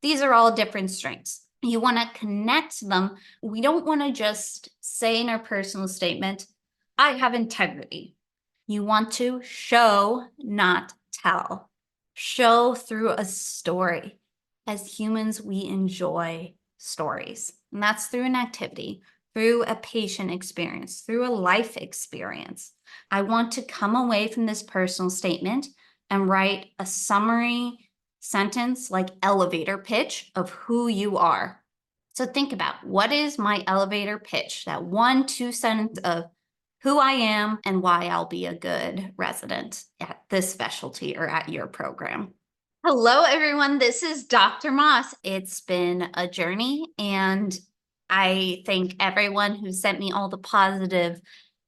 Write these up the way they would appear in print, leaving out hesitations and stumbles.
These are all different strengths. You want to connect them. We don't want to just say in our personal statement, I have integrity. You want to show, not tell. Show through a story. As humans, we enjoy stories, and that's through an activity, through a patient experience, through a life experience. I want to come away from this personal statement and write a summary sentence like elevator pitch of who you are. So think about, what is my elevator pitch? That 1-2 sentence of who I am and why I'll be a good resident at this specialty or at your program. Hello, everyone. This is Dr. Moss. It's been a journey, and I thank everyone who sent me all the positive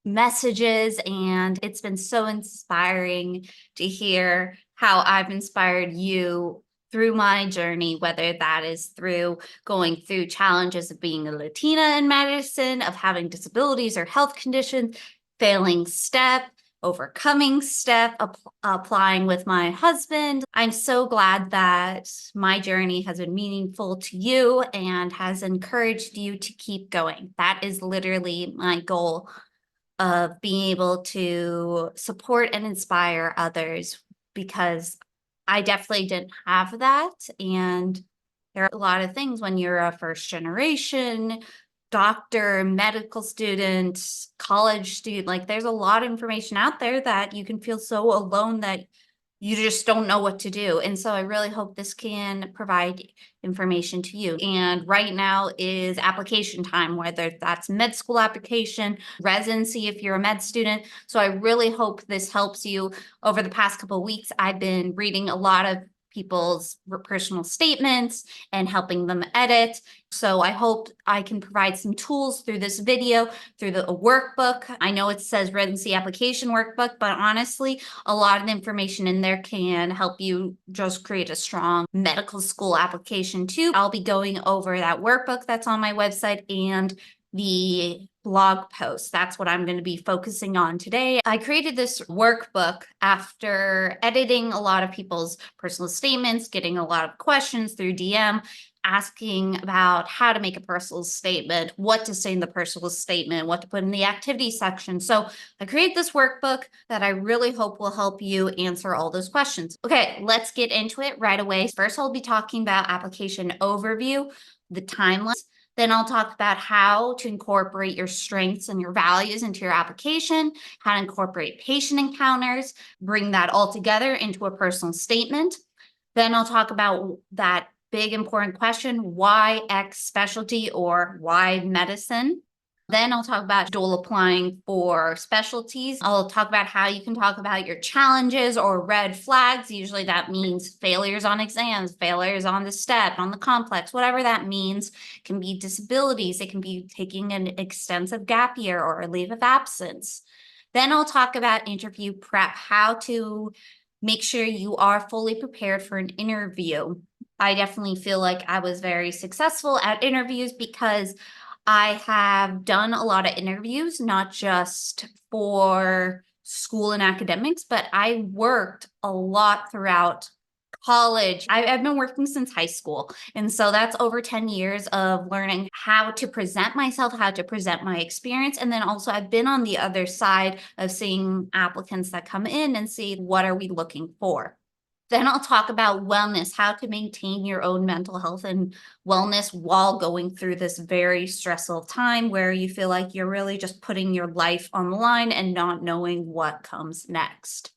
messages, and it's been so inspiring to hear how I've inspired you through my journey, whether that is through going through challenges of being a Latina in medicine, of having disabilities or health conditions, failing STEP, overcoming STEP, applying with my husband. I'm so glad that my journey has been meaningful to you and has encouraged you to keep going. That is literally my goal, of being able to support and inspire others, because I definitely didn't have that. And there are a lot of things when you're a first generation doctor, medical student, college student, like there's a lot of information out there that you can feel so alone that you just don't know what to do. And so I really hope this can provide information to you. And right now is application time, whether that's med school application, residency if you're a med student. So I really hope this helps you. Over the past couple of weeks, I've been reading a lot of people's personal statements and helping them edit. So I hope I can provide some tools through this video, through the workbook. I know it says residency application workbook, but honestly, a lot of the information in there can help you just create a strong medical school application too. I'll be going over that workbook that's on my website and the blog post. That's what I'm going to be focusing on today. I created this workbook after editing a lot of people's personal statements, getting a lot of questions through DM, asking about how to make a personal statement, what to say in the personal statement, what to put in the activity section. So I created this workbook that I really hope will help you answer all those questions. Okay, let's get into it right away. First, I'll be talking about application overview, the timeline. Then I'll talk about how to incorporate your strengths and your values into your application, how to incorporate patient encounters, bring that all together into a personal statement. Then I'll talk about that big important question, why X specialty or why medicine? Then I'll talk about dual applying for specialties. I'll talk about how you can talk about your challenges or red flags. Usually that means failures on exams, failures on the STEP, on the complex, whatever that means. It can be disabilities. It can be taking an extensive gap year or a leave of absence. Then I'll talk about interview prep, how to make sure you are fully prepared for an interview. I definitely feel like I was very successful at interviews because I have done a lot of interviews, not just for school and academics, but I worked a lot throughout college. I've been working since high school. And so that's over 10 years of learning how to present myself, how to present my experience. And then also I've been on the other side of seeing applicants that come in and see what are we looking for. Then I'll talk about wellness, how to maintain your own mental health and wellness while going through this very stressful time where you feel like you're really just putting your life on the line and not knowing what comes next.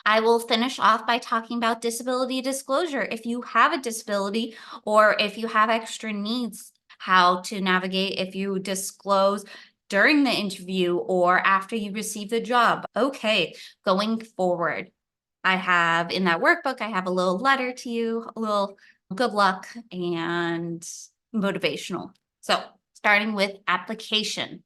I will finish off by talking about disability disclosure. If you have a disability or if you have extra needs, how to navigate if you disclose during the interview or after you receive the job. Okay, going forward, I have in that workbook, I have a little letter to you, a little good luck and motivational. So starting with application.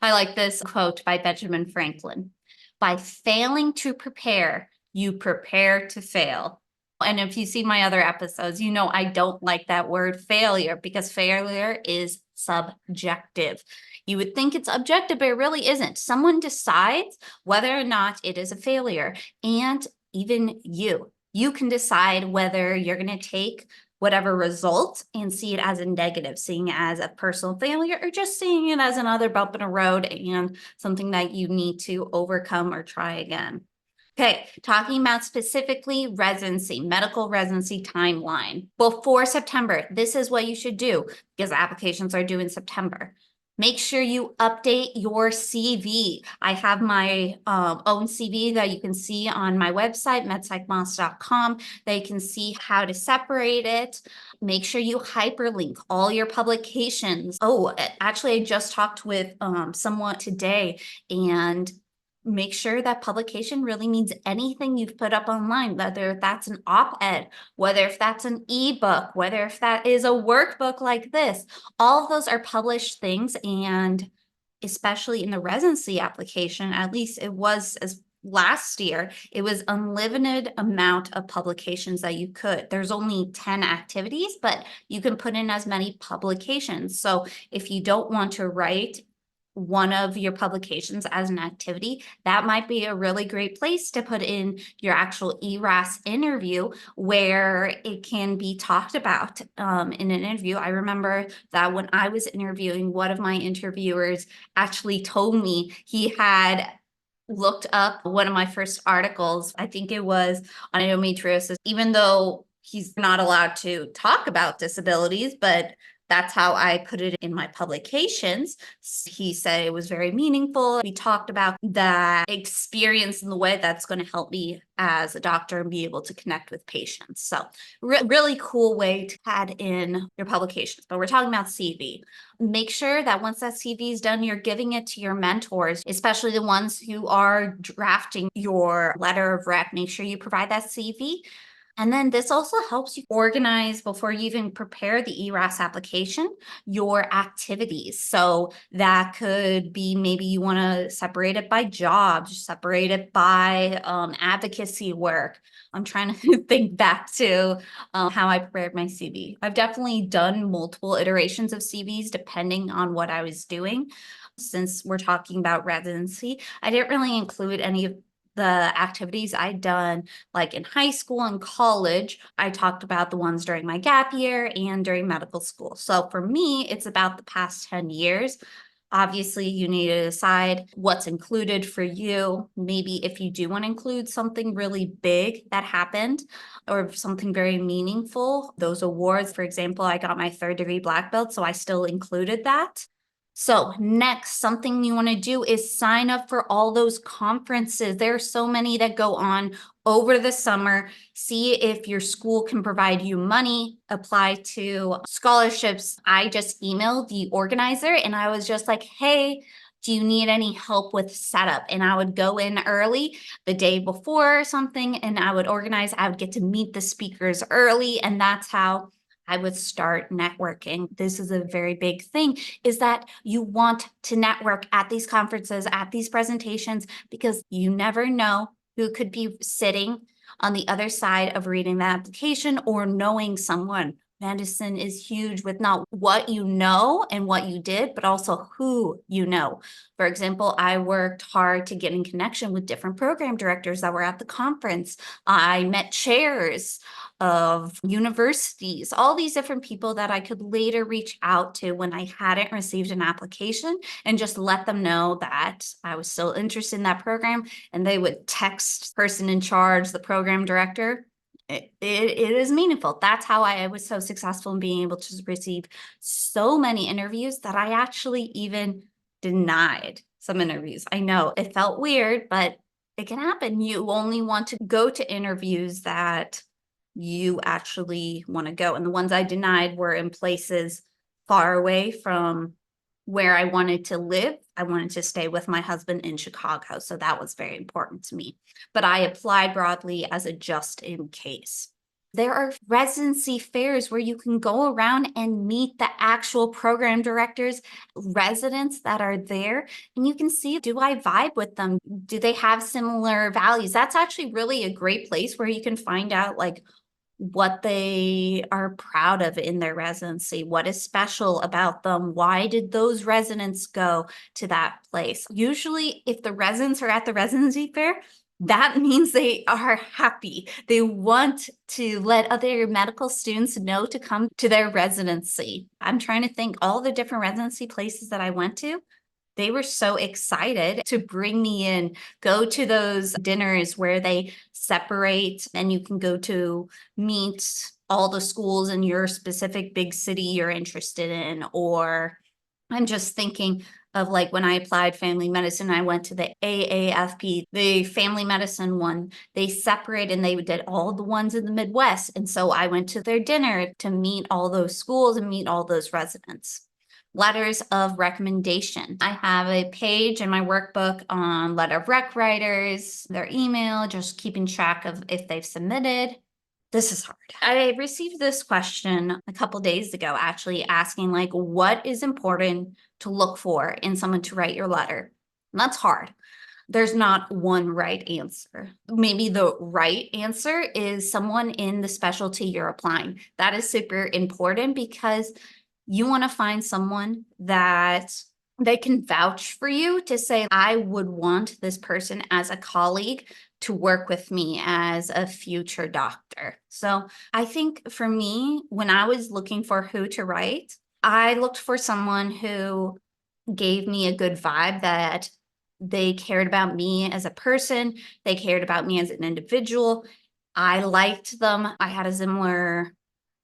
I like this quote by Benjamin Franklin. By failing to prepare, you prepare to fail. And if you see my other episodes, you know I don't like that word failure because failure is subjective. You would think it's objective, but it really isn't. Someone decides whether or not it is a failure. And even you can decide whether you're going to take whatever result and see it as a negative, seeing it as a personal failure, or just seeing it as another bump in the road and something that you need to overcome or try again. Okay, talking about specifically residency, medical residency timeline. Before September, this is what you should do because applications are due in September. Make sure you update your CV. I have my own CV that you can see on my website, medpsychmoss.com. They can see how to separate it. Make sure you hyperlink all your publications. Oh, actually, I just talked with someone today, and make sure that publication really means anything you've put up online, whether that's an op-ed, whether if that's an ebook, whether if that is a workbook like this. All of those are published things, and especially in the residency application, at least it was as last year, it was unlimited amount of publications that you could. There's only 10 activities, but you can put in as many publications. So if you don't want to write one of your publications as an activity, that might be a really great place to put in your actual ERAS interview where it can be talked about in an interview. I remember that when I was interviewing, one of my interviewers actually told me he had looked up one of my first articles. I think it was on endometriosis, even though he's not allowed to talk about disabilities, but that's how I put it in my publications. He said it was very meaningful. We talked about that experience in the way that's going to help me as a doctor and be able to connect with patients. So really cool way to add in your publications. But we're talking about CV. Make sure that once that CV is done, you're giving it to your mentors, especially the ones who are drafting your letter of rec. Make sure you provide that CV. And then this also helps you organize before you even prepare the ERAS application, your activities. So that could be maybe you want to separate it by jobs, separate it by advocacy work. I'm trying to think back to how I prepared my CV. I've definitely done multiple iterations of CVs depending on what I was doing. Since we're talking about residency, I didn't really include any of the activities I'd done like in high school and college. I talked about the ones during my gap year and during medical school. So for me, it's about the past 10 years. Obviously, you need to decide what's included for you. Maybe if you do want to include something really big that happened or something very meaningful, those awards, for example, I got my 3rd degree black belt, so I still included that. So next, something you want to do is sign up for all those conferences. There are so many that go on over the summer. See if your school can provide you money, apply to scholarships. I just emailed the organizer and I was just like, hey, do you need any help with setup? And I would go in early the day before or something, and I would organize. I would get to meet the speakers early, and that's how I would start networking. This is a very big thing, is that you want to network at these conferences, at these presentations, because you never know who could be sitting on the other side of reading the application or knowing someone. Medicine is huge with not what you know and what you did, but also who you know. For example, I worked hard to get in connection with different program directors that were at the conference. I met chairs of universities, all these different people that I could later reach out to when I hadn't received an application and just let them know that I was still interested in that program. And they would text person in charge, the program director. It is meaningful. That's how I was so successful in being able to receive so many interviews that I actually even denied some interviews. I know it felt weird, but it can happen. You only want to go to interviews that you actually want to go. And the ones I denied were in places far away from where I wanted to live. I wanted to stay with my husband in Chicago. So that was very important to me. But I applied broadly as a just in case. There are residency fairs where you can go around and meet the actual program directors, residents that are there, and you can see, do I vibe with them? Do they have similar values? That's actually really a great place where you can find out like what they are proud of in their residency, what is special about them, why did those residents go to that place? Usually, if the residents are at the residency fair, that means they are happy. They want to let other medical students know to come to their residency. I'm trying to think all the different residency places that I went to. They were so excited to bring me in, go to those dinners where they separate and you can go to meet all the schools in your specific big city you're interested in. Or I'm just thinking of like when I applied family medicine, I went to the AAFP, the family medicine one. They separated and they did all the ones in the Midwest. And so I went to their dinner to meet all those schools and meet all those residents. Letters of recommendation. I have a page in my workbook on letter of rec writers, their email, just keeping track of if they've submitted. This is hard. I received this question a couple days ago, actually asking like, what is important to look for in someone to write your letter? And that's hard. There's not one right answer. Maybe the right answer is someone in the specialty you're applying. That is super important because you want to find someone that they can vouch for you to say, I would want this person as a colleague to work with me as a future doctor. So I think for me, when I was looking for who to write, I looked for someone who gave me a good vibe, that they cared about me as a person, they cared about me as an individual. I liked them. I had a similar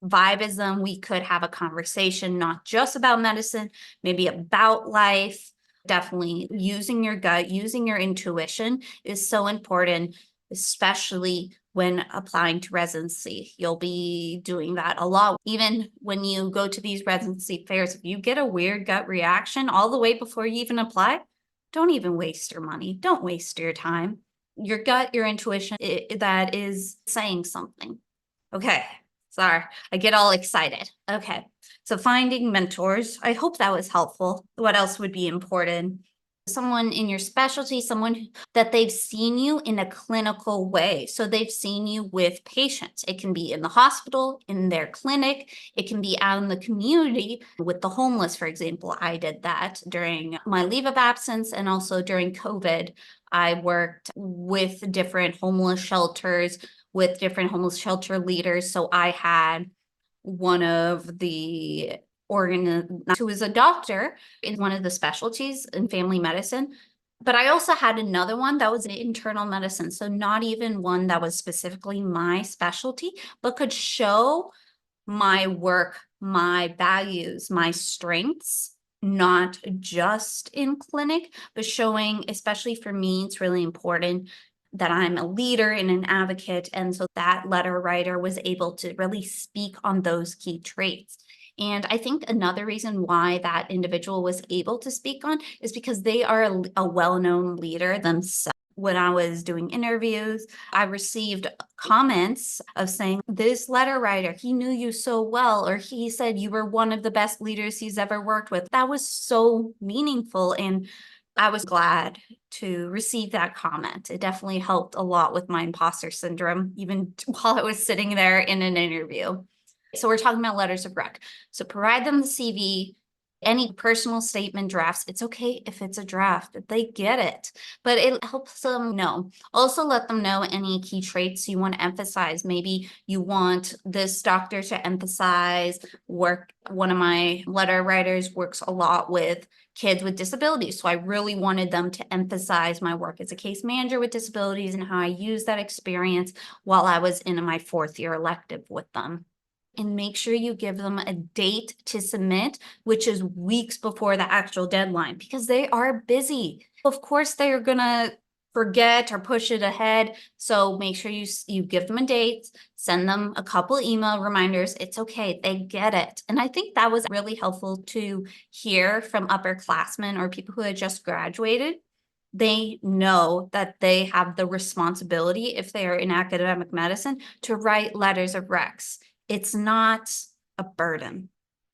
vibe as them. We could have a conversation, not just about medicine, maybe about life. Definitely using your gut, using your intuition is so important, especially when applying to residency. You'll be doing that a lot. Even when you go to these residency fairs, if you get a weird gut reaction all the way before you even apply, don't even waste your money. Don't waste your time. Your gut, your intuition, that is saying something. Okay, sorry, I get all excited. Okay, so finding mentors. I hope that was helpful. What else would be important? Someone in your specialty, someone that they've seen you in a clinical way. So they've seen you with patients. It can be in the hospital, in their clinic. It can be out in the community with the homeless, for example. I did that during my leave of absence and also during COVID. I worked with different homeless shelters, with different homeless shelter leaders. So I had one of the who was a doctor in one of the specialties in family medicine. But I also had another one that was in internal medicine. So not even one that was specifically my specialty, but could show my work, my values, my strengths, not just in clinic, but showing, especially for me, it's really important that I'm a leader and an advocate. And so that letter writer was able to really speak on those key traits. And I think another reason why that individual was able to speak on is because they are a well-known leader themselves. When I was doing interviews, I received comments of saying, this letter writer, he knew you so well, or he said you were one of the best leaders he's ever worked with. That was so meaningful. And I was glad to receive that comment. It definitely helped a lot with my imposter syndrome, even while I was sitting there in an interview. So we're talking about letters of rec. So provide them the CV, any personal statement drafts. It's okay if it's a draft, they get it, but it helps them know. Also let them know any key traits you want to emphasize. Maybe you want this doctor to emphasize work. One of my letter writers works a lot with kids with disabilities. So I really wanted them to emphasize my work as a case manager with disabilities and how I used that experience while I was in my 4th year elective with them. And make sure you give them a date to submit, which is weeks before the actual deadline, because they are busy. Of course, they're gonna forget or push it ahead. So make sure you give them a date, send them a couple email reminders. It's okay, they get it. And I think that was really helpful to hear from upperclassmen or people who had just graduated. They know that they have the responsibility, if they are in academic medicine, to write letters of recs. It's not a burden.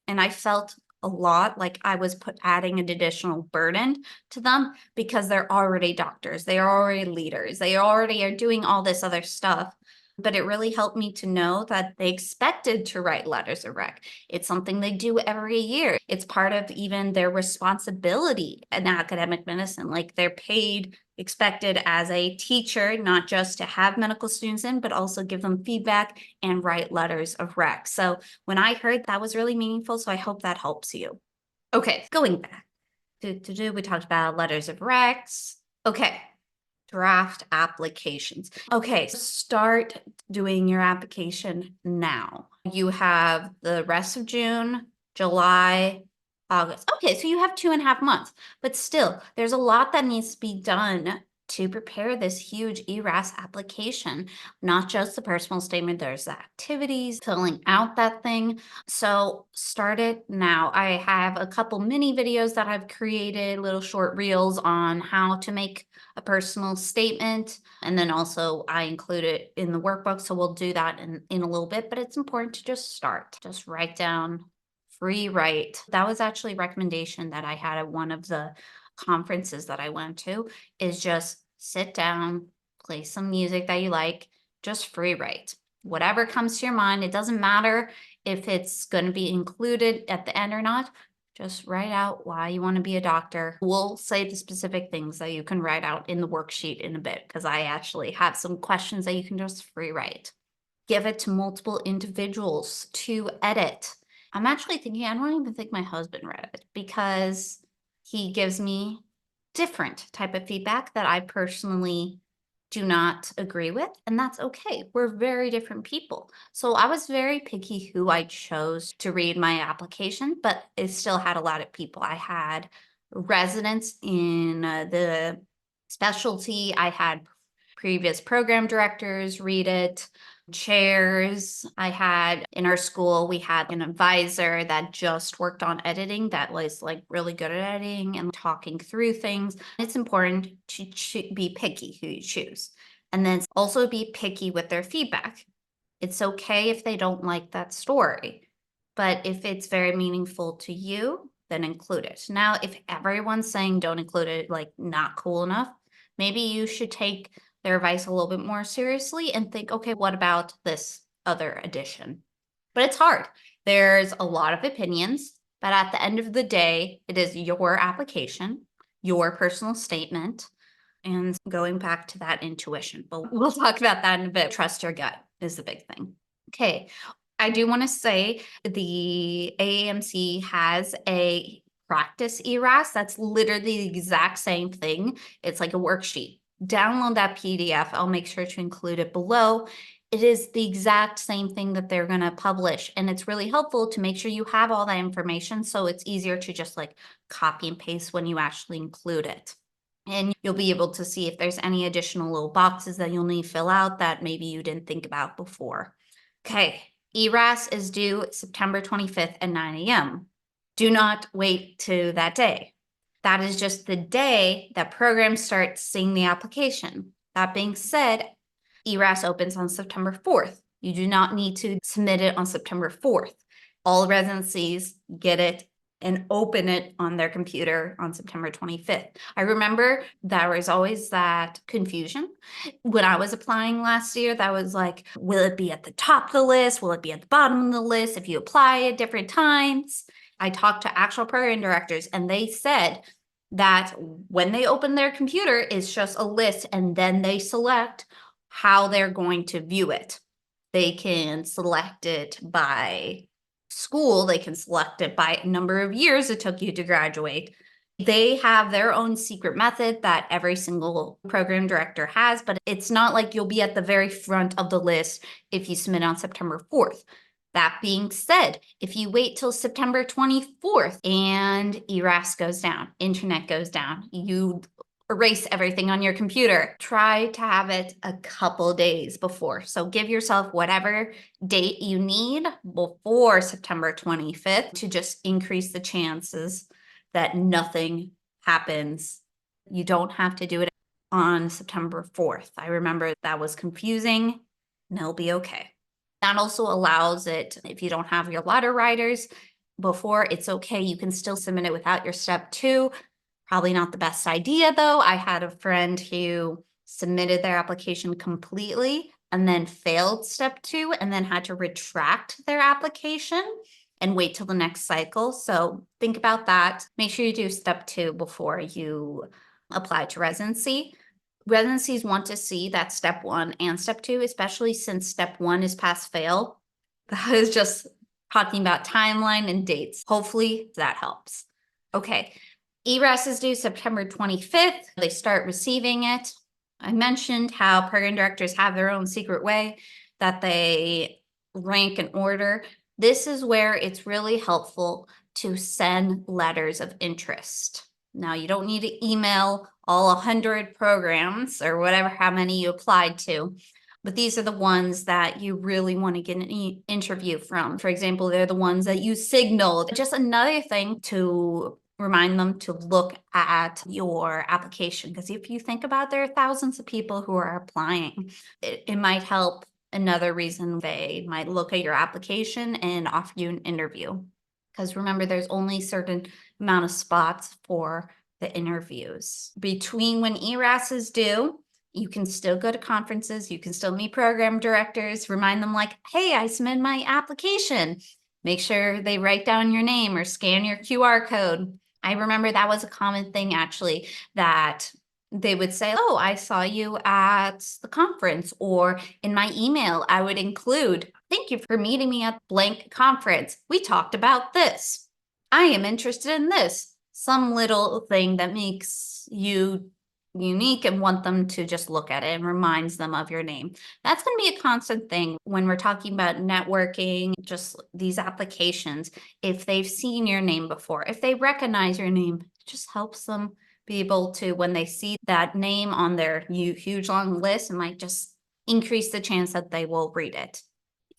And I felt a lot like I was adding an additional burden to them because they're already doctors, they are already leaders, they already are doing all this other stuff. but it really helped me to know that they expected to write letters of rec. It's something they do every year. It's part of even their responsibility in academic medicine. Like they're paid, expected as a teacher, not just to have medical students in, but also give them feedback and write letters of rec. So when I heard that was really meaningful, so I hope that helps you. Okay, going back. We talked about letters of recs. Okay, draft applications. Okay, start doing your application now. You have the rest of June, July, August. Okay, so you have 2.5 months, but still, there's a lot that needs to be done to prepare this huge ERAS application. Not just the personal statement, there's the activities, filling out that thing. So start it now. I have a couple mini videos that I've created, little short reels on how to make a personal statement. And then also I include it in the workbook. So we'll do that in a little bit, but it's important to just start. Just write down, free write. That was actually a recommendation that I had at one of the conferences that I went to, is just sit down, play some music that you like, just free write. Whatever comes to your mind, it doesn't matter if it's going to be included at the end or not. Just write out why you want to be a doctor. We'll say the specific things that you can write out in the worksheet in a bit, because I actually have some questions that you can just free write. Give it to multiple individuals to edit. I'm actually thinking, I don't even think my husband read it, because he gives me different type of feedback that I personally do not agree with, and that's okay. We're very different people. So I was very picky who I chose to read my application, but it still had a lot of people. I had residents in the specialty. I had previous program directors read it, chairs. I had in our school, we had an advisor that just worked on editing, that was like really good at editing and talking through things. It's important to be picky who you choose, and then also be picky with their feedback. It's okay if they don't like that story, but if it's very meaningful to you, then include it. Now, if everyone's saying don't include it, like not cool enough, maybe you should take their advice a little bit more seriously and think, okay, what about this other addition? But it's hard. There's a lot of opinions, but at the end of the day, it is your application, your personal statement, and going back to that intuition. But we'll talk about that in a bit. Trust your gut is the big thing. Okay. I do want to say the AAMC has a practice ERAS. That's literally the exact same thing. It's like a worksheet. Download that PDF. I'll make sure to include it below. It is the exact same thing that they're going to publish. And it's really helpful to make sure you have all that information, so it's easier to just like copy and paste when you actually include it. And you'll be able to see if there's any additional little boxes that you'll need to fill out that maybe you didn't think about before. Okay, ERAS is due September 25th at 9 a.m. Do not wait to that day. That is just the day that programs start seeing the application. That being said, ERAS opens on September 4th. You do not need to submit it on September 4th. All residencies get it and open it on their computer on September 25th. I remember there was always that confusion. When I was applying last year, that was like, will it be at the top of the list? Will it be at the bottom of the list if you apply at different times? I talked to actual program directors, and they said that when they open their computer, it's just a list, and then they select how they're going to view it. They can select it by school, they can select it by number of years it took you to graduate. They have their own secret method that every single program director has, but it's not like you'll be at the very front of the list if you submit on September 4th. That being said, if you wait till September 24th and ERAS goes down, internet goes down, you erase everything on your computer, try to have it a couple days before. So give yourself whatever date you need before September 25th to just increase the chances that nothing happens. You don't have to do it on September 4th. I remember that was confusing, and it'll be okay. That also allows it, if you don't have your letter writers before, it's okay. You can still submit it without your step 2. Probably not the best idea though. I had a friend who submitted their application completely, and then failed step 2 and then had to retract their application and wait till the next cycle. So think about that. Make sure you do step 2 before you apply to residency. Residencies want to see that step 1 and step 2, especially since step 1 is pass fail. That is just talking about timeline and dates. Hopefully that helps. Okay, ERAS is due September 25th. They start receiving it. I mentioned how program directors have their own secret way that they rank and order. This is where it's really helpful to send letters of interest. Now, you don't need to email all 100 programs or whatever, how many you applied to, but these are the ones that you really want to get an interview from. For example, they're the ones that you signaled. Just another thing to remind them to look at your application, because if you think about it, there are thousands of people who are applying. It might help. Another reason they might look at your application and offer you an interview, because remember, there's only a certain amount of spots for the interviews. Between when ERAS is due, you can still go to conferences, you can still meet program directors, remind them like, hey, I submitted my application. Make sure they write down your name or scan your QR code. I remember that was a common thing actually, that they would say, oh, I saw you at the conference, or in my email, I would include, thank you for meeting me at blank conference. We talked about this. I am interested in this. Some little thing that makes you unique and want them to just look at it and reminds them of your name. That's going to be a constant thing when we're talking about networking, just these applications. If they've seen your name before, if they recognize your name, it just helps them be able to, when they see that name on their huge long list, it might just increase the chance that they will read it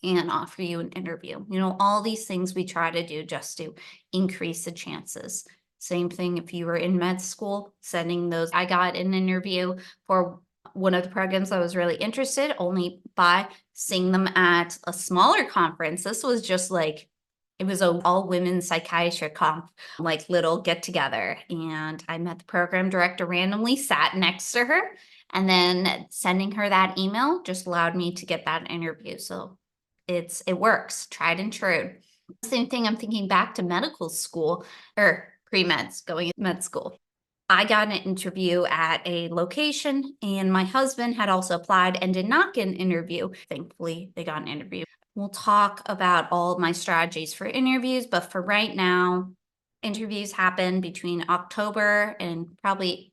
and offer you an interview. You know, all these things we try to do just to increase the chances. Same thing if you were in med school, sending those. I got an interview for one of the programs I was really interested only by seeing them at a smaller conference. This was just like, it was a all women psychiatry like little get together. And I met the program director randomly, sat next to her, and then sending her that email just allowed me to get that interview. So it works, tried and true. Same thing, I'm thinking back to medical school or pre-meds, going to med school. I got an interview at a location and my husband had also applied and did not get an interview. Thankfully, they got an interview. We'll talk about all of my strategies for interviews, but for right now, interviews happen between October and probably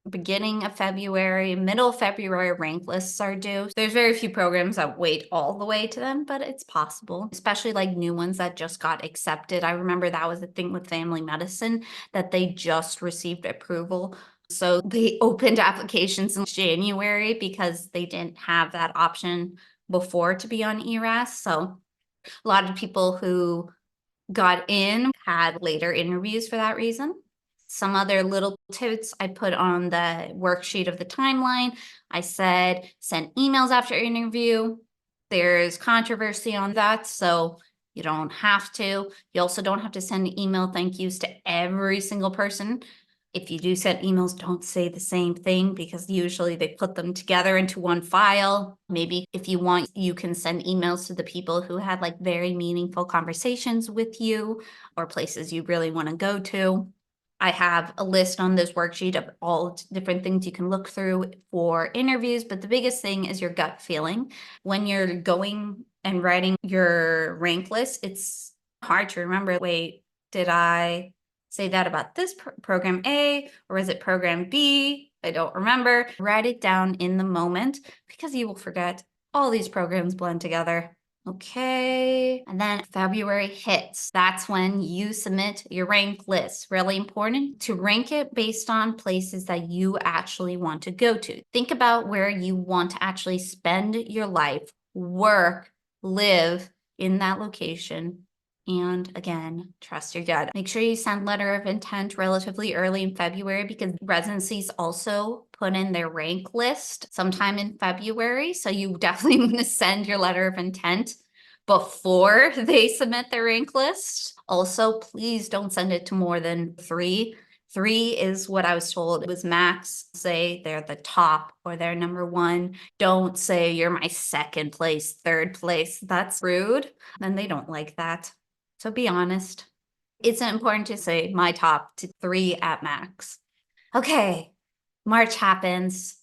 beginning of February, middle of February, rank lists are due. There's very few programs that wait all the way to them, but it's possible, especially like new ones that just got accepted. I remember that was the thing with family medicine, that they just received approval. So they opened applications in January because they didn't have that option before to be on ERAS. So a lot of people who got in had later interviews for that reason. Some other little tips I put on the worksheet of the timeline. I said, send emails after interview. There's controversy on that, so you don't have to. You also don't have to send email thank yous to every single person. If you do send emails, don't say the same thing, because usually they put them together into one file. Maybe if you want, you can send emails to the people who had like very meaningful conversations with you or places you really want to go to. I have a list on this worksheet of all different things you can look through for interviews, but the biggest thing is your gut feeling. When you're going and writing your rank list, it's hard to remember, wait, did I say that about this program A, or is it program B? I don't remember. Write it down in the moment, because you will forget. All these programs blend together. Okay, and then February hits. That's when you submit your rank list. Really important to rank it based on places that you actually want to go to. Think about where you want to actually spend your life, work, live in that location. And again, trust your gut. Make sure you send letter of intent relatively early in February, because residencies also put in their rank list sometime in February. So you definitely want to send your letter of intent before they submit their rank list. Also, please don't send it to more than 3 3 is what I was told it was max. Say they're the top or they're number 1. Don't say you're my second place, third place. That's rude. And they don't like that. So be honest. It's important to say my top 3 at max. Okay, March happens.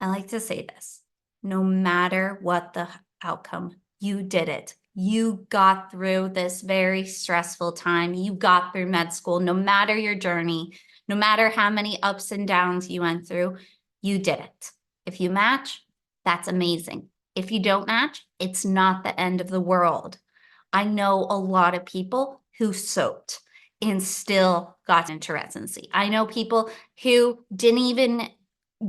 I like to say this. No matter what the outcome, you did it. You got through this very stressful time. You got through med school, no matter your journey, no matter how many ups and downs you went through, you did it. If you match, that's amazing. If you don't match, it's not the end of the world. I know a lot of people who soaked and still got into residency. I know people who didn't even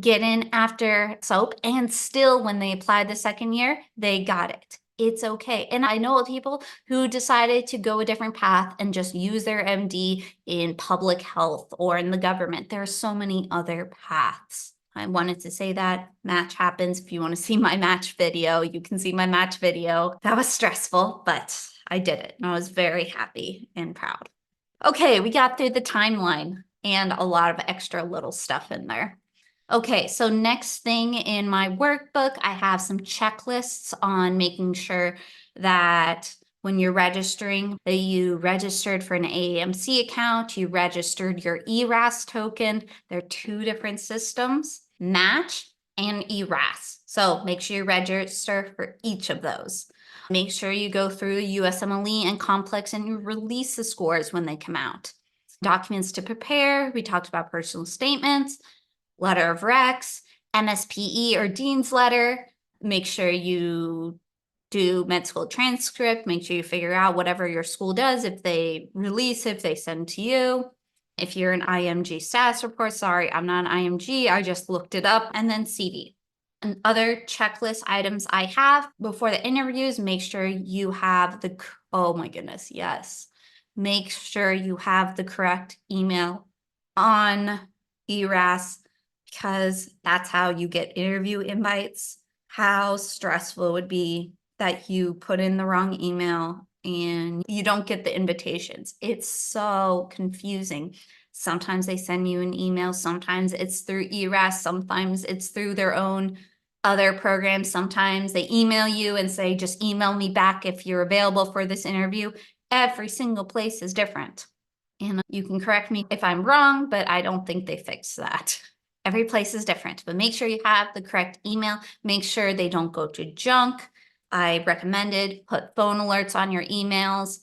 get in after soap and still when they applied the second year, they got it. It's okay. And I know people who decided to go a different path and just use their MD in public health or in the government. There are so many other paths. I wanted to say that match happens. If you want to see my match video, you can see my match video. That was stressful, but I did it. And I was very happy and proud. Okay, we got through the timeline and a lot of extra little stuff in there. Okay, so next thing in my workbook, I have some checklists on making sure that when you're registering, that you registered for an AAMC account, you registered your ERAS token. There are 2 different systems, Match and ERAS. So make sure you register for each of those. Make sure you go through USMLE and complex and you release the scores when they come out. Documents to prepare, we talked about personal statements, letter of recs, MSPE or dean's letter. Make sure you do med school transcript. Make sure you figure out whatever your school does. If they release, if they send to you. If you're an IMG status report, sorry, I'm not an IMG. I just looked it up. And then CD. And other checklist items I have before the interviews, make sure you have the, oh my goodness, yes. Make sure you have the correct email on ERAS because that's how you get interview invites. How stressful it would be that you put in the wrong email and you don't get the invitations. It's so confusing. Sometimes they send you an email, sometimes it's through ERAS, sometimes it's through their own other programs. Sometimes they email you and say, just email me back if you're available for this interview. Every single place is different. And you can correct me if I'm wrong, but I don't think they fixed that. Every place is different, but make sure you have the correct email. Make sure they don't go to junk. I recommended put phone alerts on your emails.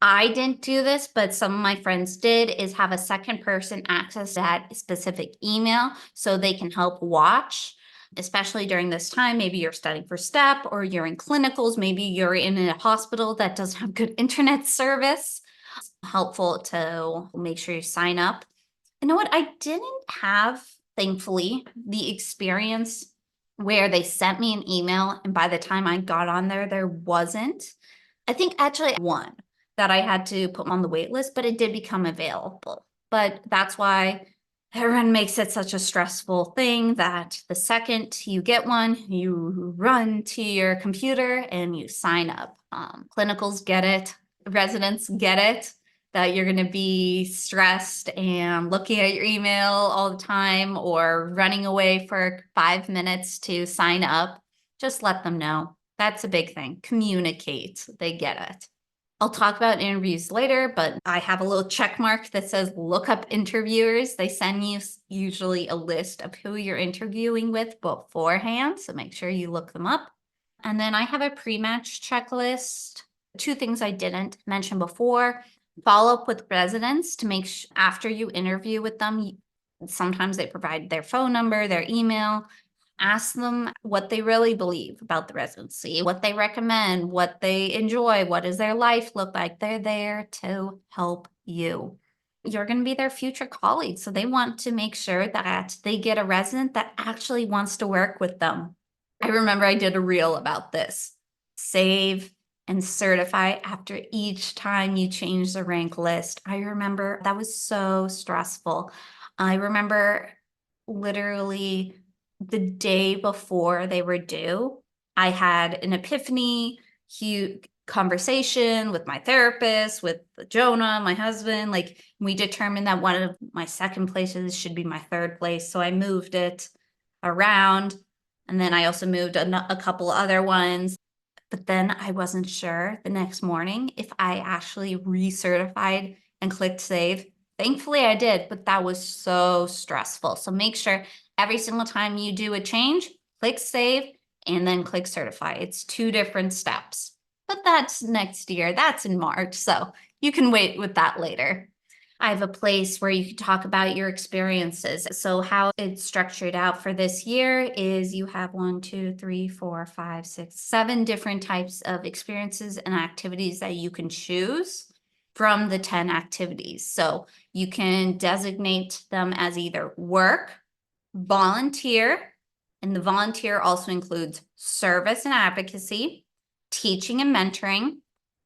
I didn't do this, but some of my friends did, is have a second person access that specific email so they can help watch, especially during this time. Maybe you're studying for STEP or you're in clinicals. Maybe you're in a hospital that doesn't have good internet service. It's helpful to make sure you sign up. You know what? I didn't have, thankfully, the experience where they sent me an email and by the time I got on there wasn't. I think actually one that I had to put on the wait list, but it did become available. But that's why everyone makes it such a stressful thing that the second you get one, you run to your computer and you sign up. Clinicals get it, residents get it, that you're going to be stressed and looking at your email all the time or running away for 5 minutes to sign up. Just let them know. That's a big thing. Communicate. They get it. I'll talk about interviews later, but I have a little check mark that says look up interviewers. They send you usually a list of who you're interviewing with beforehand, so make sure you look them up. And then I have a pre-match checklist. 2 things I didn't mention before. Follow up with residents to make sure after you interview with them, sometimes they provide their phone number, their email. Ask them what they really believe about the residency, what they recommend, what they enjoy, what does their life look like. They're there to help you. You're going to be their future colleagues, so they want to make sure that they get a resident that actually wants to work with them. I remember I did a reel about this. Save and certify after each time you change the rank list. I remember that was so stressful. I remember literally the day before they were due, I had an epiphany. conversation with my therapist, with Jonah, my husband. Like, we determined that one of my second places should be my third place. So I moved it around. And then I also moved a couple other ones. But then I wasn't sure the next morning if I actually recertified and clicked save. Thankfully I did, but that was so stressful. So make sure every single time you do a change, click save and then click certify. It's 2 different steps. But that's next year. That's in March. So you can wait with that later. I have a place where you can talk about your experiences. So how it's structured out for this year is you have 1, 2, 3, 4, 5, 6, 7 different types of experiences and activities that you can choose from the 10 activities. So you can designate them as either work, volunteer, and the volunteer also includes service and advocacy, teaching and mentoring,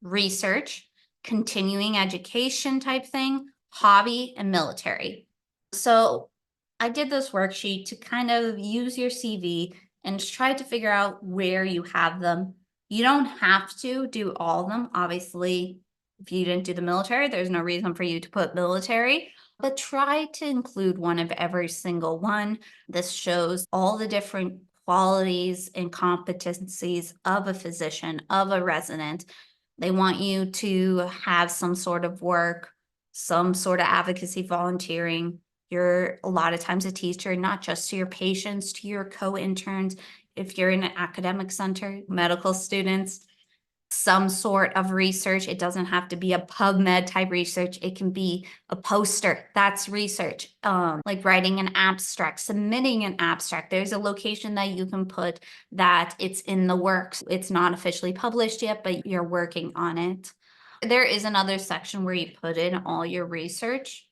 research, continuing education type thing, hobby, and military. So I did this worksheet to kind of use your CV and try to figure out where you have them. You don't have to do all of them. Obviously, if you didn't do the military, there's no reason for you to put military, but try to include one of every single one. This shows all the different qualities and competencies of a physician, of a resident. They want you to have some sort of work, some sort of advocacy, volunteering. You're a lot of times a teacher, not just to your patients, to your co-interns. If you're in an academic center, medical students, some sort of research. It doesn't have to be a PubMed type research. It can be a poster. That's research. Like writing an abstract, submitting an abstract. There's a location that you can put that it's in the works. It's not officially published yet, but you're working on it. There is another section where you put in all your research,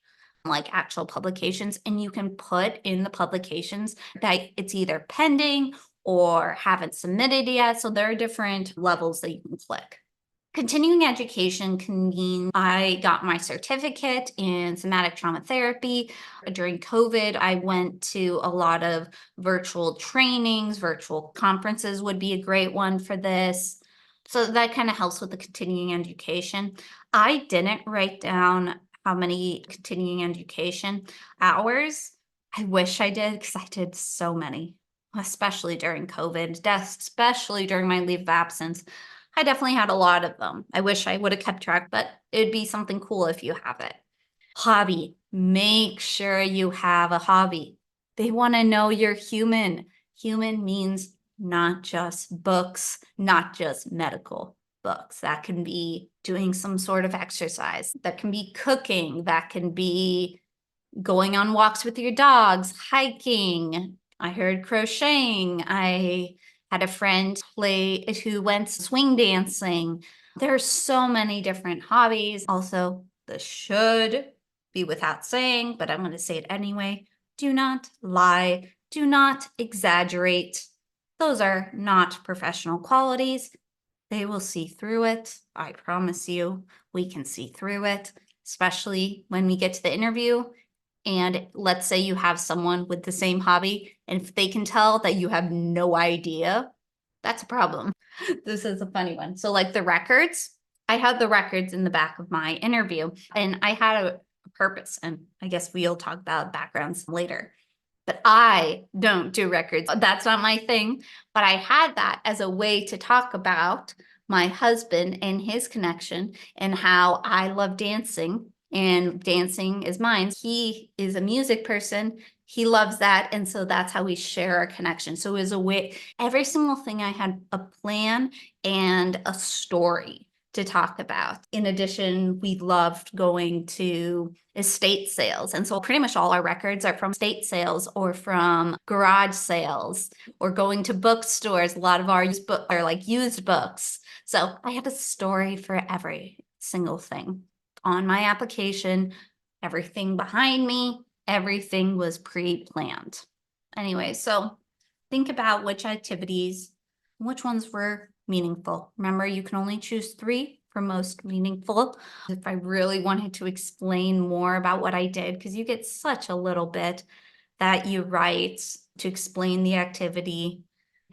like actual publications, and you can put in the publications that it's either pending or haven't submitted yet. So there are different levels that you can click. Continuing education can mean I got my certificate in somatic trauma therapy. During COVID, I went to a lot of virtual trainings, virtual conferences would be a great one for this. So that kind of helps with the continuing education. I didn't write down how many continuing education hours. I wish I did because I did so many, especially during COVID, especially during my leave of absence. I definitely had a lot of them. I wish I would have kept track, but it'd be something cool if you have it. Hobby, make sure you have a hobby. They want to know you're human. Human means not just books, not just medical books. That can be doing some sort of exercise. That can be cooking. That can be going on walks with your dogs, hiking. I heard crocheting. I had a friend who went swing dancing. There are so many different hobbies. Also, the should be without saying, but I'm going to say it anyway. Do not lie. Do not exaggerate. Those are not professional qualities. They will see through it. I promise you, we can see through it, especially when we get to the interview. And let's say you have someone with the same hobby, and if they can tell that you have no idea, that's a problem. This is a funny one. So like the records, I had the records in the back of my interview, and I had a purpose, and I guess we'll talk about backgrounds later. But I don't do records. That's not my thing. But I had that as a way to talk about my husband and his connection and how I love dancing and dancing is mine. He is a music person. He loves that. And so that's how we share our connection. So it was a way, every single thing I had a plan and a story to talk about. In addition, we loved going to estate sales. And so pretty much all our records are from estate sales or from garage sales or going to bookstores. A lot of our used books are like used books. So I had a story for every single thing on my application, everything behind me, everything was pre-planned. Anyway, so think about which activities, which ones were meaningful. Remember, you can only choose 3 for most meaningful. If I really wanted to explain more about what I did, because you get such a little bit that you write to explain the activity.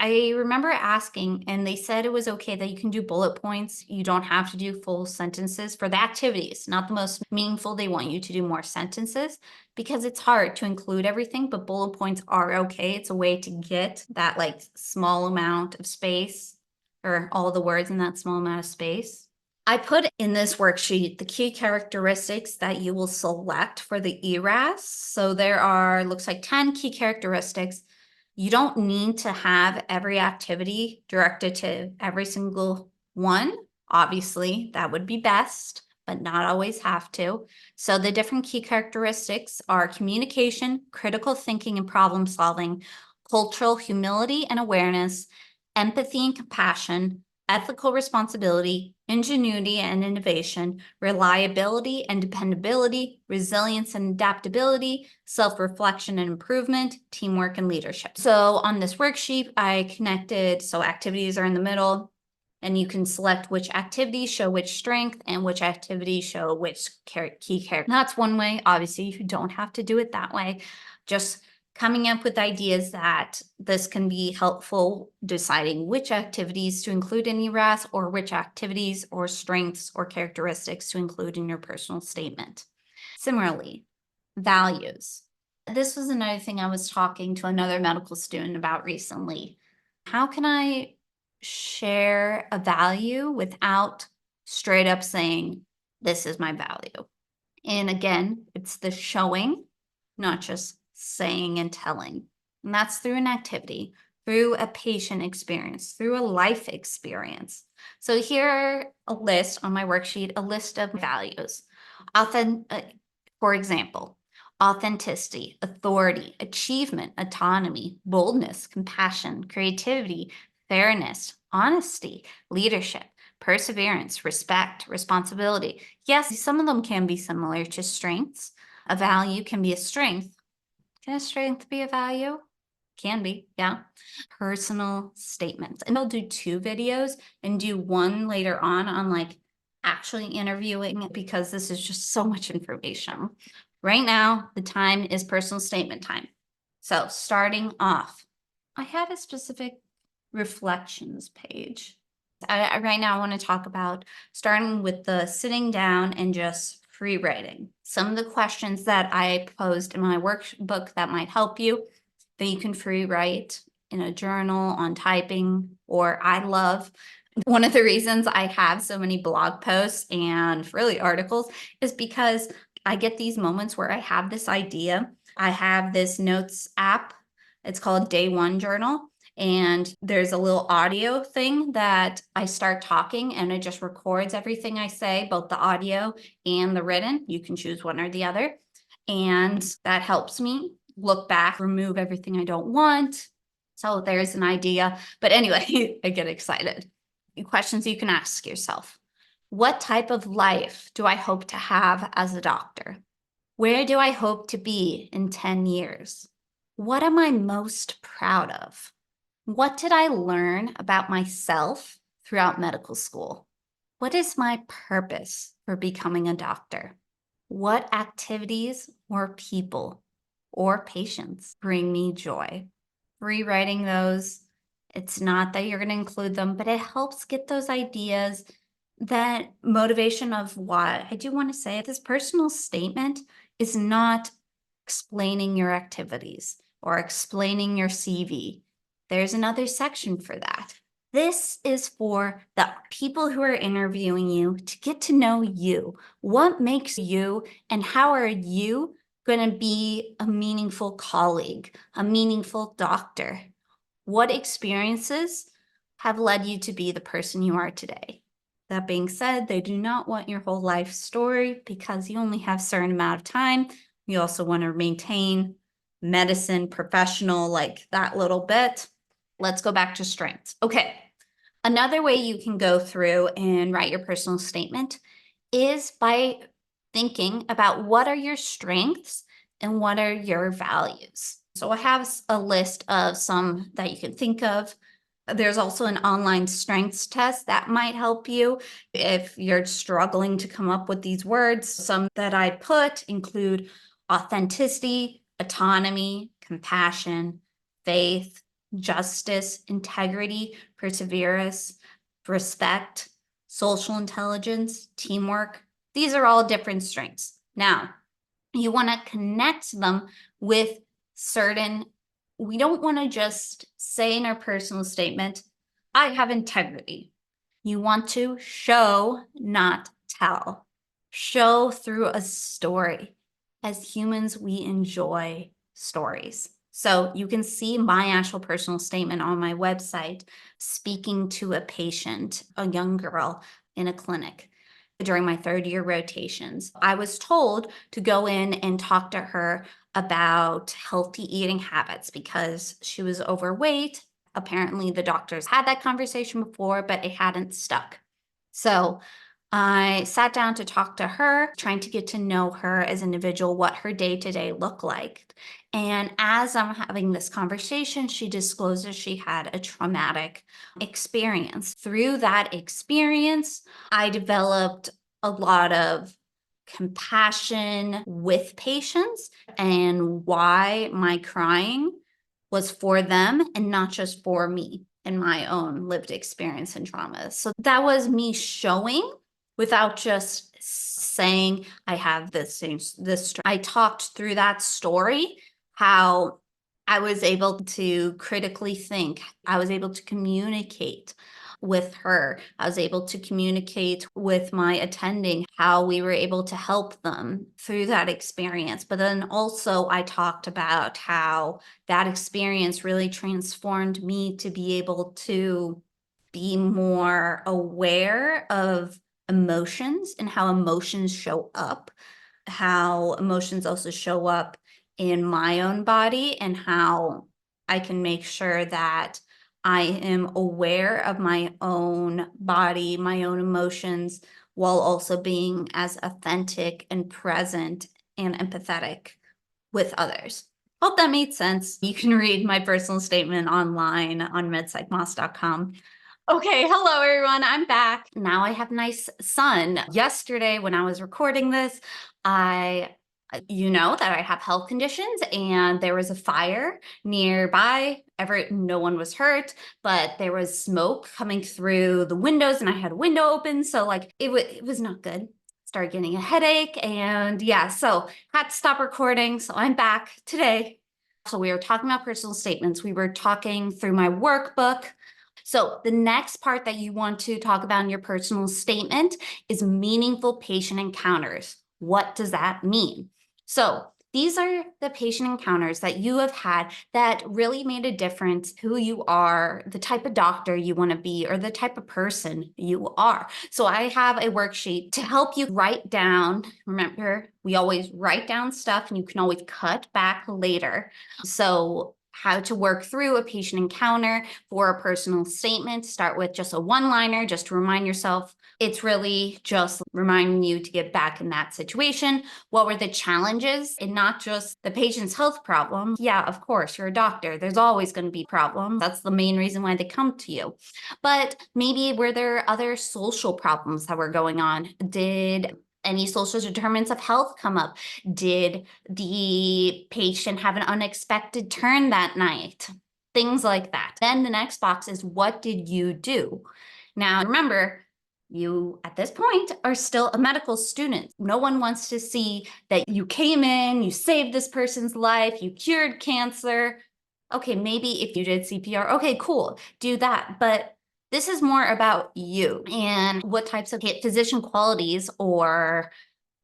I remember asking, and they said it was okay that you can do bullet points. You don't have to do full sentences for the activities, not the most meaningful. They want you to do more sentences because it's hard to include everything, but bullet points are okay. It's a way to get that like small amount of space or all the words in that small amount of space. I put in this worksheet the key characteristics that you will select for the ERAS. So there are, looks like 10 key characteristics. You don't need to have every activity directed to every single one. Obviously, that would be best, but not always have to. So the different key characteristics are communication, critical thinking and problem solving, cultural humility and awareness, empathy and compassion, ethical responsibility, ingenuity and innovation, reliability and dependability, resilience and adaptability, self-reflection and improvement, teamwork and leadership. So on this worksheet, I connected, so activities are in the middle, and you can select which activities show which strength and which activities show which key character. That's one way. Obviously, you don't have to do it that way. Just coming up with ideas that this can be helpful deciding which activities to include in ERAS or which activities or strengths or characteristics to include in your personal statement. Similarly, values. This was another thing I was talking to another medical student about recently. How can I share a value without straight up saying, this is my value? And again, it's the showing, not just saying and telling. And that's through an activity, through a patient experience, through a life experience. So here a list on my worksheet, a list of values. For example, authenticity, authority, achievement, autonomy, boldness, compassion, creativity, fairness, honesty, leadership, perseverance, respect, responsibility. Yes, some of them can be similar to strengths. A value can be a strength. Can a strength be a value? Can be, yeah. Personal statements. And I'll do 2 videos and do one later on like actually interviewing because this is just so much information. Right now, the time is personal statement time. So starting off, I had a specific reflections page. Right now, I want to talk about starting with the sitting down and just free writing. Some of the questions that I posed in my workbook that might help you, that you can free write in a journal, on typing, or I love. One of the reasons I have so many blog posts and really articles is because I get these moments where I have this idea. I have this notes app. It's called Day One Journal. And there's a little audio thing that I start talking and it just records everything I say, both the audio and the written. You can choose one or the other. And that helps me look back, remove everything I don't want. So there's an idea. But anyway, I get excited. Questions you can ask yourself. What type of life do I hope to have as a doctor? Where do I hope to be in 10 years? What am I most proud of? What did I learn about myself throughout medical school? What is my purpose for becoming a doctor? What activities or people or patients bring me joy? Rewriting those, it's not that you're going to include them, but it helps get those ideas, that motivation of why. I do want to say this personal statement is not explaining your activities or explaining your CV. There's another section for that. This is for the people who are interviewing you to get to know you. What makes you and how are you going to be a meaningful colleague, a meaningful doctor? What experiences have led you to be the person you are today? That being said, they do not want your whole life story because you only have a certain amount of time. You also want to maintain medicine professional, like that little bit. Let's go back to strengths. Okay. Another way you can go through and write your personal statement is by thinking about what are your strengths and what are your values. So I have a list of some that you can think of. There's also an online strengths test that might help you if you're struggling to come up with these words. Some that I put include authenticity, autonomy, compassion, faith, justice, integrity, perseverance, respect, social intelligence, teamwork. These are all different strengths. Now, you want to connect them with certain, we don't want to just say in our personal statement, I have integrity. You want to show, not tell. Show through a story. As humans, we enjoy stories. So you can see my actual personal statement on my website, speaking to a patient, a young girl in a clinic during my third year rotations. I was told to go in and talk to her about healthy eating habits because she was overweight. Apparently, the doctors had that conversation before, but it hadn't stuck. So I sat down to talk to her, trying to get to know her as an individual, what her day-to-day looked like. And as I'm having this conversation, she discloses she had a traumatic experience. Through that experience, I developed a lot of compassion with patients and why my crying was for them and not just for me and my own lived experience and traumas. So that was me showing without just saying I have this. I talked through that story, how I was able to critically think. I was able to communicate with her. I was able to communicate with my attending, how we were able to help them through that experience. But then also I talked about how that experience really transformed me to be able to be more aware of emotions and how emotions show up, how emotions also show up in my own body, and how I can make sure that I am aware of my own body, my own emotions, while also being as authentic and present and empathetic with others. Hope that made sense. You can read my personal statement online on medpsychmoss.com. Okay, hello everyone, I'm back. Now I have a nice sun. Yesterday when I was recording this, you know that I have health conditions and there was a fire nearby. No one was hurt, but there was smoke coming through the windows and I had a window open. So like it was not good. Started getting a headache and yeah, so had to stop recording. So I'm back today. So we were talking about personal statements. We were talking through my workbook. So the next part that you want to talk about in your personal statement is meaningful patient encounters. What does that mean? So these are the patient encounters that you have had that really made a difference who you are, the type of doctor you want to be, or the type of person you are. So I have a worksheet to help you write down. Remember, we always write down stuff and you can always cut back later. So how to work through a patient encounter for a personal statement. Start with just a one-liner, just to remind yourself. It's really just reminding you to get back in that situation. What were the challenges and not just the patient's health problem? Yeah, of course, you're a doctor. There's always going to be problems. That's the main reason why they come to you. But maybe were there other social problems that were going on? Did any social determinants of health come up? Did the patient have an unexpected turn that night? Things like that. Then the next box is, what did you do? Now, remember, you at this point are still a medical student. No one wants to see that you came in, you saved this person's life, you cured cancer. Okay, maybe if you did CPR, okay, cool, do that. But this is more about you and what types of physician qualities or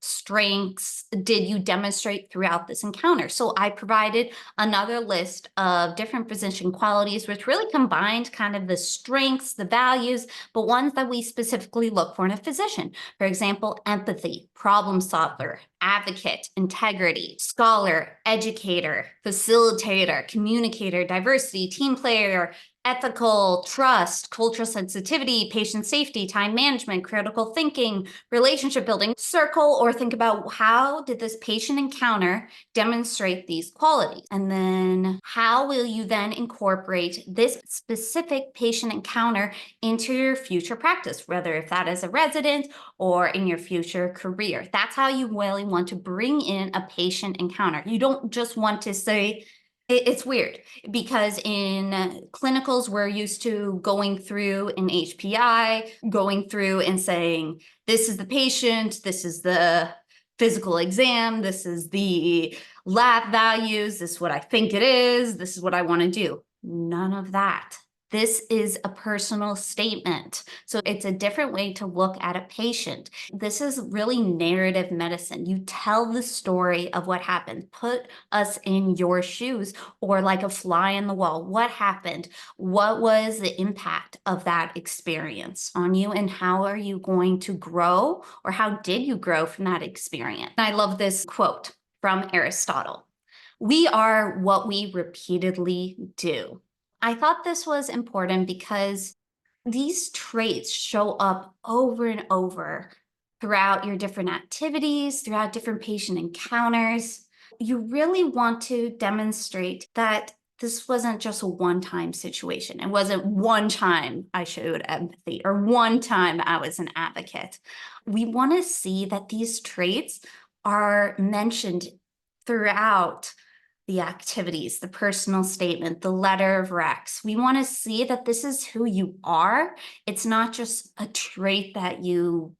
strengths did you demonstrate throughout this encounter? So I provided another list of different physician qualities, which really combined kind of the strengths, the values, but ones that we specifically look for in a physician. For example, empathy, problem solver, advocate, integrity, scholar, educator, facilitator, communicator, diversity, team player, ethical, trust, cultural sensitivity, patient safety, time management, critical thinking, relationship building. Circle or think about, how did this patient encounter demonstrate these qualities? And then how will you then incorporate this specific patient encounter into your future practice, whether if that is a resident or in your future career? That's how you really want to bring in a patient encounter. You don't just want to say, It's weird because in clinicals, we're used to going through an HPI, going through and saying, this is the patient, this is the physical exam, this is the lab values, this is what I think it is, this is what I want to do. None of that. This is a personal statement. So it's a different way to look at a patient. This is really narrative medicine. You tell the story of what happened. Put us in your shoes, or like a fly in the wall. What happened? What was the impact of that experience on you? And how are you going to grow, or how did you grow from that experience? I love this quote from Aristotle. We are what we repeatedly do. I thought this was important because these traits show up over and over throughout your different activities, throughout different patient encounters. You really want to demonstrate that this wasn't just a one-time situation. It wasn't one time I showed empathy or one time I was an advocate. We want to see that these traits are mentioned throughout the activities, the personal statement, the letter of recs. We want to see that this is who you are. It's not just a trait that you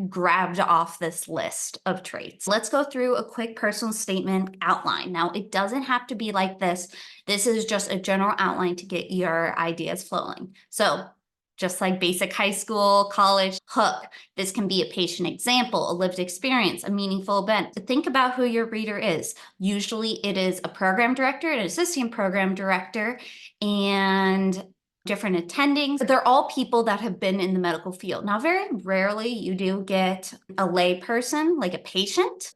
grabbed off this list of traits. Let's go through a quick personal statement outline. Now, it doesn't have to be like this. This is just a general outline to get your ideas flowing. So just like basic high school, college hook, this can be a patient example, a lived experience, a meaningful event. Think about who your reader is. Usually it is a program director, an assistant program director, and different attendings. They're all people that have been in the medical field. Now, very rarely you do get a lay person, like a patient,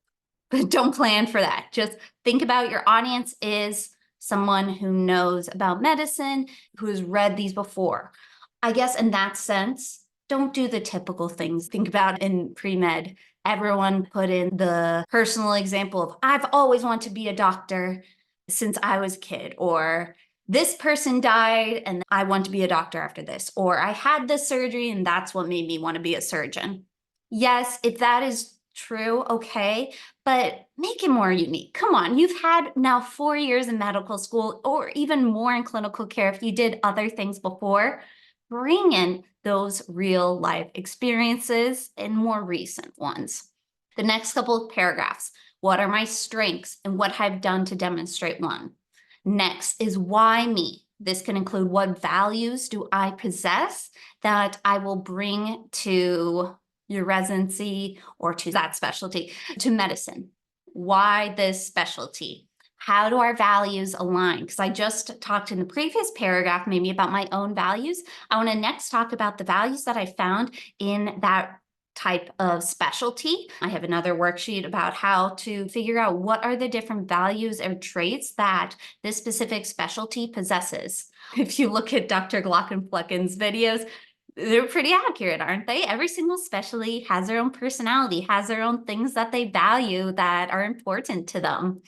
but don't plan for that. Just think about your audience is someone who knows about medicine, who's read these before. I guess in that sense, don't do the typical things. Think about in pre-med, everyone put in the personal example of, I've always wanted to be a doctor since I was a kid, or this person died and I want to be a doctor after this, or I had this surgery and that's what made me want to be a surgeon. Yes, if that is true, okay, but make it more unique. Come on, you've had now 4 years in medical school, or even more in clinical care if you did other things before. Bring in those real life experiences and more recent ones. The next couple of paragraphs, what are my strengths and what I've done to demonstrate one? Next is why me? This can include what values do I possess that I will bring to your residency or to that specialty, to medicine. Why this specialty? How do our values align? Because I just talked in the previous paragraph maybe about my own values. I want to next talk about the values that I found in that type of specialty. I have another worksheet about how to figure out what are the different values or traits that this specific specialty possesses. If you look at Dr. Glockenflecken's videos, they're pretty accurate, aren't they? Every single specialty has their own personality, has their own things that they value that are important to them.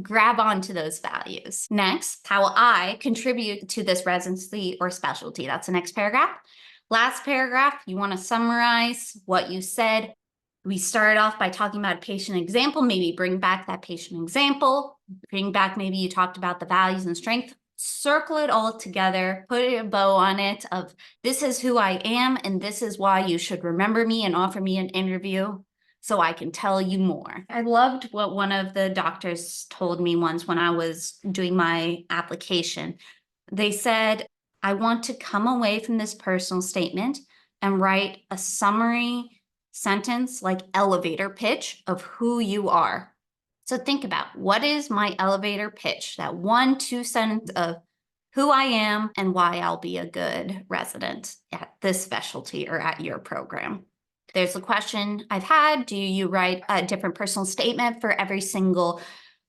Grab onto those values. Next, how will I contribute to this residency or specialty? That's the next paragraph. Last paragraph, you want to summarize what you said. We started off by talking about a patient example, maybe bring back that patient example, bring back maybe you talked about the values and strength, circle it all together, put a bow on it of this is who I am and this is why you should remember me and offer me an interview so I can tell you more. I loved what one of the doctors told me once when I was doing my application. They said, I want to come away from this personal statement and write a summary sentence like elevator pitch of who you are. So think about what is my elevator pitch, that 1-2 sentence of who I am and why I'll be a good resident at this specialty or at your program. There's a question I've had, do you write a different personal statement for every single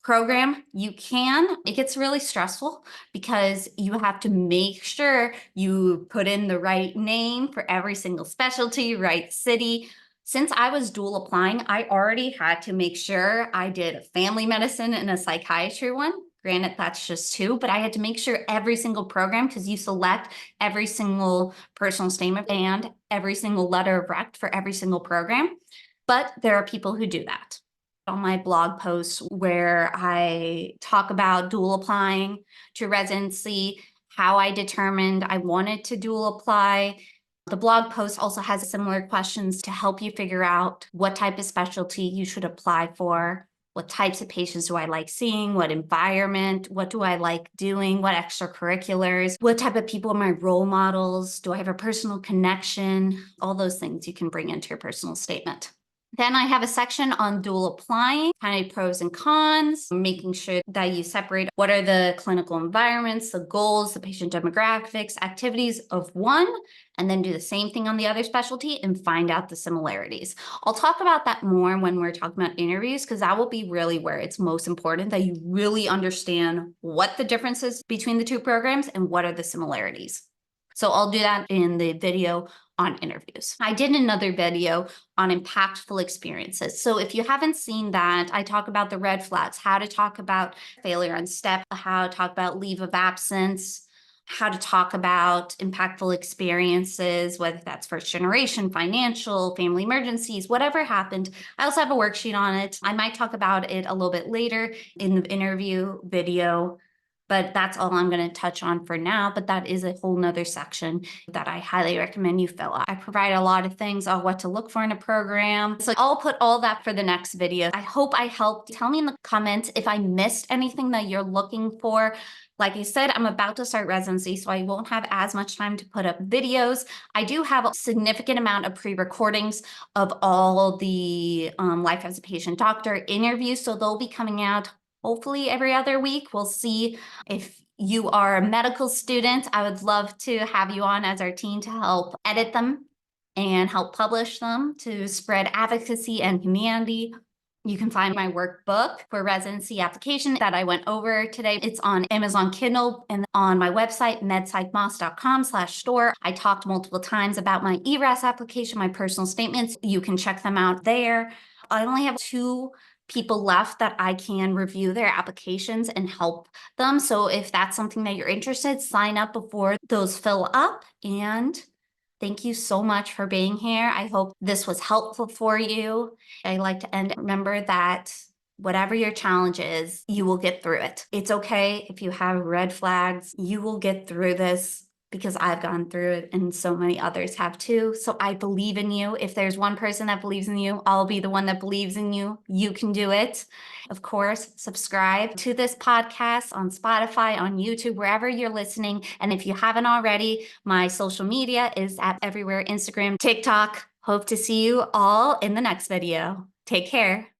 program? You can. It gets really stressful because you have to make sure you put in the right name for every single specialty, right city. Since I was dual applying, I already had to make sure I did a family medicine and a psychiatry one. Granted, that's just 2, but I had to make sure every single program, because you select every single personal statement and every single letter of rec for every single program. But there are people who do that. on my blog post where I talk about dual applying to residency, how I determined I wanted to dual apply. The blog post also has similar questions to help you figure out what type of specialty you should apply for. What types of patients do I like seeing? What environment? What do I like doing? What extracurriculars? What type of people are my role models? Do I have a personal connection? All those things you can bring into your personal statement. Then I have a section on dual applying, kind of pros and cons, making sure that you separate what are the clinical environments, the goals, the patient demographics, activities of one, and then do the same thing on the other specialty and find out the similarities. I'll talk about that more when we're talking about interviews, because that will be really where it's most important that you really understand what the difference is between the two programs and what are the similarities. So I'll do that in the video on interviews. I did another video on impactful experiences. So if you haven't seen that, I talk about the red flags, how to talk about failure on step, how to talk about leave of absence, how to talk about impactful experiences, whether that's first generation, financial, family emergencies, whatever happened. I also have a worksheet on it. I might talk about it a little bit later in the interview video, but that's all I'm going to touch on for now. But that is a whole nother section that I highly recommend you fill out. I provide a lot of things on what to look for in a program. So I'll put all that for the next video. I hope I helped. Tell me in the comments if I missed anything that you're looking for. Like I said, I'm about to start residency, so I won't have as much time to put up videos. I do have a significant amount of pre-recordings of all the Life as a Patient Doctor interviews, so they'll be coming out hopefully every other week. We'll see. If you are a medical student, I would love to have you on as our team to help edit them and help publish them to spread advocacy and humanity. You can find my workbook for residency application that I went over today. It's on Amazon Kindle and on my website, medpsychmoss.com/store. I talked multiple times about my ERAS application, my personal statements. You can check them out there. I only have 2 people left that I can review their applications and help them. So if that's something that you're interested, sign up before those fill up. And thank you so much for being here. I hope this was helpful for you. I like to end, remember that whatever your challenge is, you will get through it. It's okay if you have red flags. You will get through this, because I've gone through it and so many others have too. So I believe in you. If there's one person that believes in you, I'll be the one that believes in you. You can do it. Of course, subscribe to this podcast on Spotify, on YouTube, wherever you're listening. And if you haven't already, my social media is at everywhere, Instagram, TikTok. Hope to see you all in the next video. Take care.